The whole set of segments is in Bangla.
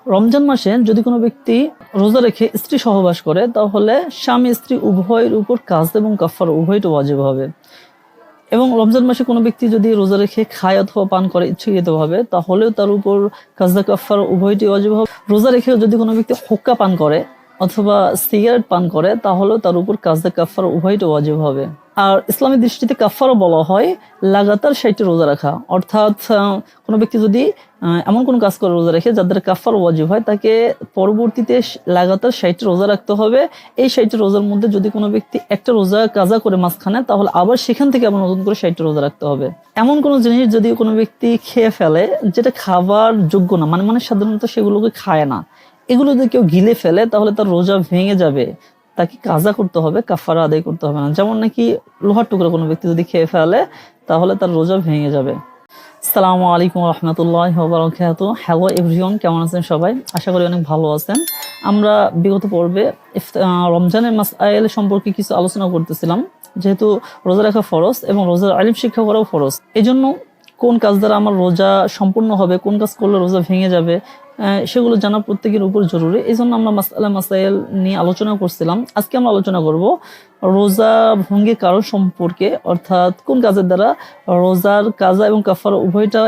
রমজান মাসে যদি কোনো ব্যক্তি রোজা রেখে স্ত্রী সহবাস করে তাহলে স্বামী স্ত্রী উভয়ের উপর কাজা এবং কাফারা উভয়টা ওয়াজিব হবে। এবং রমজান মাসে কোনো ব্যক্তি যদি রোজা রেখে খায় অথবা পান করে ইচ্ছাকৃতভাবে তাহলেও তার উপর কাজা কাফারা উভয়টি ওয়াজিব হবে। রোজা রেখেও যদি কোনো ব্যক্তি হুক্কা পান করে অথবা সিগারেট পান করে তাহলেও তার উপর কাজা কাফারা উভয়টা ওয়াজিব হবে। আর ইসলামী দৃষ্টিতে কাফারা বলা হয় লাগাতার 60টি রোজা রাখা, অর্থাৎ কোনো ব্যক্তি যদি এমন কোনো কাজ করে রোজা রেখে যার দ্বারা কাফারা ওয়াজিব হয় তাকে পরবর্তীতে লাগাতার 60টি রোজা রাখতে হবে। এই 60টি রোজার মধ্যে যদি কোনো ব্যক্তি একটা রোজা কাজা করে মাঝখানে তাহলে আবার সেখান থেকে আবার নতুন করে 60টি রোজা রাখতে হবে। এমন কোনো জিনিস যদি কোনো ব্যক্তি খেয়ে ফেলে যেটা খাবার যোগ্য না, মানে সাধারণত সেগুলোকে খায় না, এগুলো যদি কেউ গিলে ফেলে তাহলে তার রোজা ভেঙে যাবে, তাকে কাজা করতে হবে, কাফারা আদায় করতে হবে না। যেমন নাকি লোহার টুকরা কোনো ব্যক্তি যদি খেয়ে ফেলে তাহলে তার রোজা ভেঙে যাবে। আসসালামু আলাইকুম রহমতুল্লাহি ওয়া বারাকাতুহু। হ্যালো এভরিওয়ান, কেমন আছেন সবাই? আশা করি অনেক ভালো আছেন। আমরা বিগত পর্বে রমজানের মাসআইল সম্পর্কে কিছু আলোচনা করতেছিলাম। যেহেতু রোজা রাখা ফরজ এবং রোজার ইলম শিক্ষা করাও ফরজ, এই জন্য কোন কাজ দ্বারা আমার রোজা সম্পূর্ণ হবে, কোন কাজ করলে রোজা ভেঙে যাবে, সেগুলো জানা প্রত্যেকের উপর জরুরি। এই জন্য আমরা মাসাইল নিয়ে আলোচনা করছিলাম। আজকে আমরা আলোচনা করব রোজা ভঙ্গের কারণ সম্পর্কে, অর্থাৎ কোন কাজের দ্বারা রোজার কাজা এবং কাফারা উভয়টা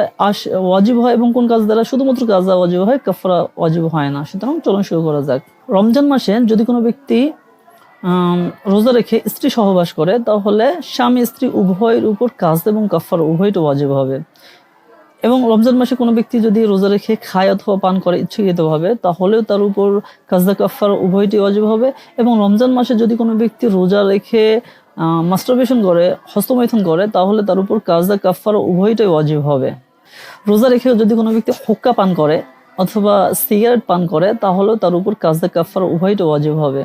ওয়াজিব হয় এবং কোন কাজ দ্বারা শুধুমাত্র কাজা ওয়াজিব হয়, কাফারা ওয়াজিব হয় না। সুতরাং চলুন শুরু করা যাক। রমজান মাসে যদি কোনো ব্যক্তি রোজা রেখে স্ত্রী সহবাস করে তাহলে স্বামী স্ত্রী উভয়ের উপর কাজা এবং কাফারা উভয়টা ওয়াজিব হবে। এবং রমজান মাসে কোনো ব্যক্তি যদি রোজা রেখে খায় অথবা পান করে ইচ্ছাকৃতভাবে তাহলেও তার উপর কাজা কাফারা উভয়টি ওয়াজিব হবে। এবং রমজান মাসে যদি কোনো ব্যক্তি রোজা রেখে মাস্টারবেশন করে, হস্তমৈথুন করে, তাহলে তার উপর কাজা কাফারা উভয়টাই ওয়াজিব হবে। রোজা রেখেও যদি কোনো ব্যক্তি হুক্কা পান করে অথবা সিগারেট পান করে তাহলেও তার উপর কাজা কাফারা উভয়টা ওয়াজিব হবে।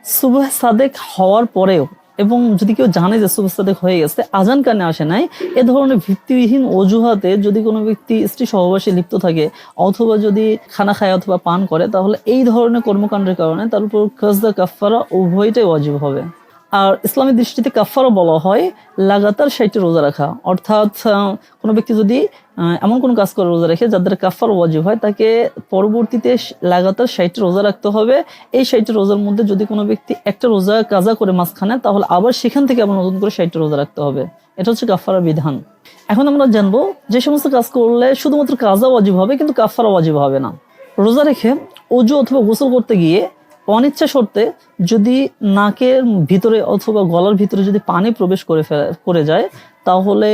সুবহ সাদেক হওয়ার পরেও এবং যদি কেউ জানে যে সুবহ সাদেক হয়ে গেছে, আজান কানে আসে নাই, এ ধরনের ভিত্তিবিহীন অজুহাতে যদি কোনো ব্যক্তি স্ত্রী সহবাসে লিপ্ত থাকে অথবা যদি খানা খায় অথবা পান করে তাহলে এই ধরনের কর্মকাণ্ডের কারণে তার উপর কাজা কাফারা উভয়টাই ওয়াজিব হবে। আর ইসলামী দৃষ্টিতে কাফারা বলা হয় লাগাতার 60টি রোজা রাখা, অর্থাৎ কোনো ব্যক্তি যদি এমন কোনো কাজ করে রোজা রেখে যার দ্বারা কাফারা ওয়াজিব হয় তাকে পরবর্তীতে লাগাতার 60টি রোজা রাখতে হবে। এই 60টি রোজার মধ্যে যদি কোনো ব্যক্তি একটা রোজা কাজা করে মাঝখানে তাহলে আবার সেখান থেকে আবার নতুন করে 60টি রোজা রাখতে হবে। এটা হচ্ছে কাফারা বিধান। এখন আমরা জানবো যে সমস্ত কাজ করলে শুধুমাত্র কাজা ওয়াজিব হবে কিন্তু কাফারা ওয়াজিব হবে না। রোজা রেখে ওযু অথবা গোসল করতে গিয়ে অনিচ্ছা শর্তে যদি নাকের ভিতরে অথবা গলার ভিতরে যদি পানি প্রবেশ করে যায় তাহলে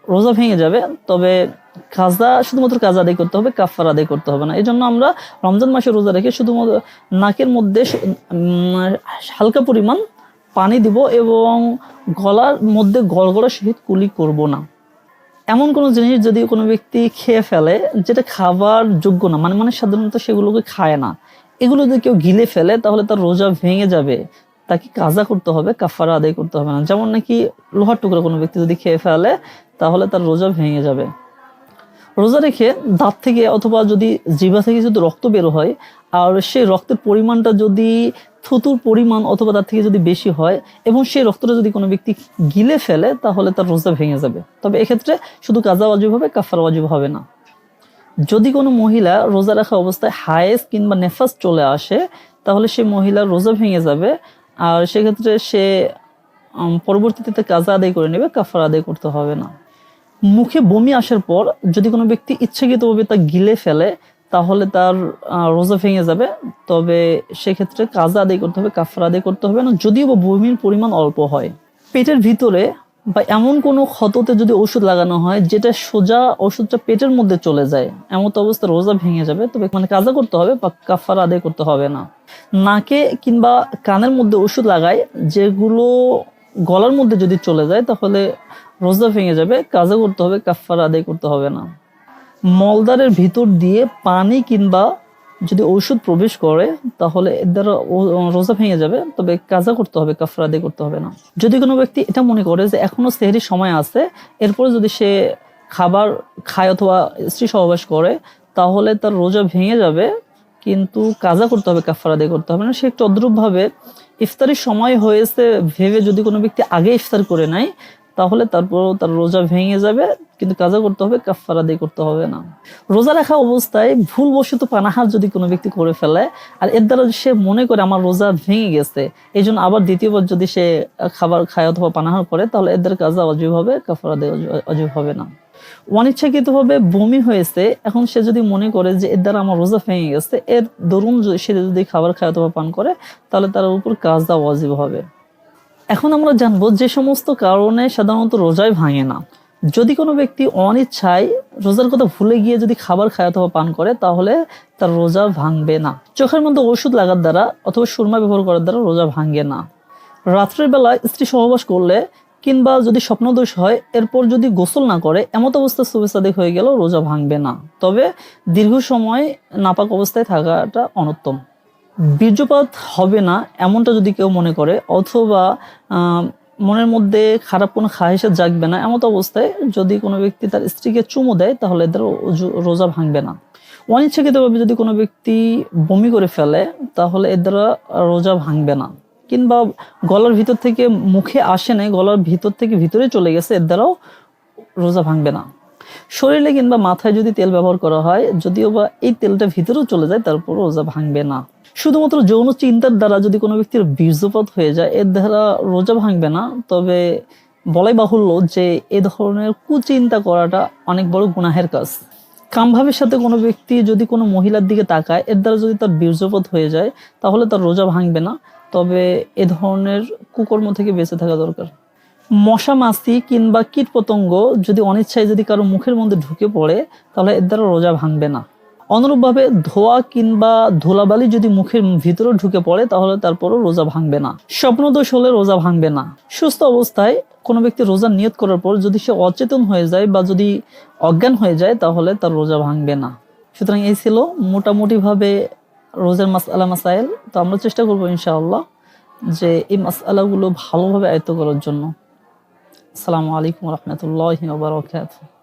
রোজা ভেঙে যাবে। তবে শুধুমাত্র কাজা আদায় করতে হবে, কাফারা আদায় করতে হবে না। এই জন্য আমরা রমজান মাসে রোজা রেখে শুধুমাত্র নাকের মধ্যে হালকা পরিমাণ পানি দিব এবং গলার মধ্যে গড়গড়া সহিত কুলি করব না। এমন কোনো জিনিস যদি কোনো ব্যক্তি খেয়ে ফেলে যেটা খাবার যোগ্য না, মানে সাধারণত সেগুলোকে খায় না, এগুলো যদি কেউ গিলে ফেলে তাহলে তার রোজা ভেঙে যাবে, তাকে কাজা করতে হবে, কাফারা আদায় করতে হবে না। যেমন নাকি লোহার টুকরা কোনো ব্যক্তি যদি খেয়ে ফেলে তাহলে তার রোজা ভেঙে যাবে। রোজা রেখে দাঁত থেকে অথবা যদি জিহ্বা থেকে যদি রক্ত বের হয় আর সেই রক্তের পরিমাণটা যদি থুতুর পরিমাণ অথবা তার থেকে যদি বেশি হয় এবং সেই রক্তটা যদি কোনো ব্যক্তি গিলে ফেলে তাহলে তার রোজা ভেঙে যাবে। তবে এক্ষেত্রে শুধু কাজা ওয়াজিব হবে, কাফারা ওয়াজিব হবে না। যদি কোনো মহিলা রোজা রাখা অবস্থায় হায়েজ কিংবা নেফাস চলে আসে তাহলে সেই মহিলার রোজা ভেঙে যাবে। আর সেক্ষেত্রে সে পরবর্তীতে কাজা আদায় করে নেবে, কাফারা আদায় করতে হবে না। মুখে বমি আসার পর যদি কোনো ব্যক্তি ইচ্ছাকৃতভাবে তা গিলে ফেলে তাহলে তার রোজা ভেঙে যাবে। তবে সেক্ষেত্রে কাজা আদায় করতে হবে, কাফারা আদায় করতে হবে না, যদিও বা বমির পরিমাণ অল্প হয়। পেটের ভিতরে বা এমন কোনো ক্ষততে যদি ওষুধ লাগানো হয় যেটা সোজা ওষুধটা পেটের মধ্যে চলে যায়, এমন তো অবস্থা রোজা ভেঙে যাবে। তবে কাজা করতে হবে বা কাফারা আদায় করতে হবে না। নাকে কিংবা কানের মধ্যে ওষুধ লাগায় যেগুলো গলার মধ্যে যদি চলে যায় তাহলে রোজা ভেঙে যাবে, কাজা করতে হবে, কাফারা আদায় করতে হবে না। মলদ্বারের ভিতর দিয়ে পানি কিংবা যদি ঔষধ প্রবেশ করে তাহলে এর দ্বারা রোজা ভেঙে যাবে, তবে কাজা করতে হবে, কাফারা আদায় করতে হবে না। যদি কোনো ব্যক্তি এটা মনে করে যে এখনো সেহরির সময় আছে, এরপরে যদি সে খাবার খায় অথবা স্ত্রী সহবাস করে তাহলে তার রোজা ভেঙে যাবে, কিন্তু কাজা করতে হবে, কাফারা আদায় করতে হবে না। সে একটু অদ্রুপভাবে ইফতারির সময় হয়েছে ভেবে যদি কোনো ব্যক্তি আগে ইফতার করে নেয় তাহলে তারপর তার রোজা ভেঙে যাবে, কিন্তু কাজা করতে হবে, কাফারা আদায় করতে হবে না। রোজা রাখা অবস্থায় ভুলবশত পানাহার যদি কোনো ব্যক্তি করে ফেলে আর এর দ্বারা সে মনে করে আমার রোজা ভেঙে গেছে, এই জন্য আবার দ্বিতীয়বার যদি সে খাবার খায় অথবা পানাহার করে, তাহলে এর দ্বারা কাজা অজীব হবে, কাফারা আদায় অজীব হবে না। অনিচ্ছাকৃতভাবে বমি হয়েছে, এখন সে যদি মনে করে যে এর দ্বারা আমার রোজা ভেঙে গেছে, এর দরুন সে যদি খাবার খায় অথবা পান করে, তাহলে তার উপর কাজা ওয়াজিব হবে। এখন আমরা জানবো যে সমস্ত কারণে সাধারণত রোজাই ভাঙে না। যদি কোনো ব্যক্তি অনিচ্ছায় রোজার কথা ভুলে গিয়ে যদি খাবার খায় অথবা পান করে, তাহলে তার রোজা ভাঙবে না। চোখের মধ্যে ওষুধ লাগার দ্বারা অথবা সুরমা ব্যবহার করার দ্বারা রোজা ভাঙে না। রাত্রের বেলা স্ত্রী সহবাস করলে কিংবা যদি স্বপ্নদোষ হয়, এরপর যদি গোসল না করে, এমত অবস্থায় সুবে সাদেক হয়ে গেল, রোজা ভাঙবে না। তবে দীর্ঘ সময় নাপাক অবস্থায় থাকাটা অনুত্তম। বীর্যপাত হবে না এমনটা যদি কেউ মনে করে, অথবা মনের মধ্যে খারাপ কোনো খাহিসা জাগবে না, এমত অবস্থায় যদি কোনো ব্যক্তি তার স্ত্রীকে চুমু দেয়, তাহলে এদের রোজা ভাঙবে না। অনিচ্ছাকৃতভাবে যদি কোনো ব্যক্তি বমি করে ফেলে, তাহলে এর দ্বারা রোজা ভাঙবে না। কিংবা গলার ভিতর থেকে মুখে আসে নাই, গলার ভিতর থেকে ভিতরে চলে গেছে, এর দ্বারাও রোজা ভাঙবে না। শরীরে কিংবা মাথায় যদি তেল ব্যবহার করা হয়, যদিও বা এই তেলটা ভিতরেও চলে যায়, তারপর রোজা ভাঙবে না। শুধুমাত্র যৌন চিন্তার দ্বারা যদি কোনো ব্যক্তির বীর্যপাত হয়ে যায়, এর দ্বারা রোজা ভাঙবে না। তবে বলাই বাহুল্য যে এ ধরনের কুচিন্তা করাটা অনেক বড় গুনাহের কাজ। কামভাবের সাথে কোনো ব্যক্তি যদি কোনো মহিলার দিকে তাকায়, এর দ্বারা যদি তার বীর্যপাত হয়ে যায়, তাহলে তার রোজা ভাঙবে না। তবে এ ধরনের কুকর্ম থেকে বেঁচে থাকা দরকার। মশা মাছি কিংবা কীট পতঙ্গ যদি অনিচ্ছায় যদি কারো মুখের মধ্যে ঢুকে পড়ে, তাহলে এর দ্বারা রোজা ভাঙবে না। অনুরূপভাবে ধোয়া কিংবা ধুলাবালি যদি মুখের ভিতরে ঢুকে পড়ে, তাহলে তারপরও রোজা ভাঙবে না। স্বপ্নদোষ হলে রোজা ভাঙবে না। সুস্থ অবস্থায় কোনো ব্যক্তি রোজা নিয়ত করার পর যদি সে অচেতন হয়ে যায় বা যদি অজ্ঞান হয়ে যায়, তাহলে তার রোজা ভাঙবে না। সুতরাং এই ছিল মোটামুটিভাবে রোজার মাসআলা মাসাইল। তো আমরা চেষ্টা করবো ইনশাআল্লাহ যে এই মাসআলাগুলো ভালোভাবে আয়ত্ত করার জন্য। আসসালামু আলাইকুম ওয়া রাহমাতুল্লাহি ওয়া বারাকাতুহু।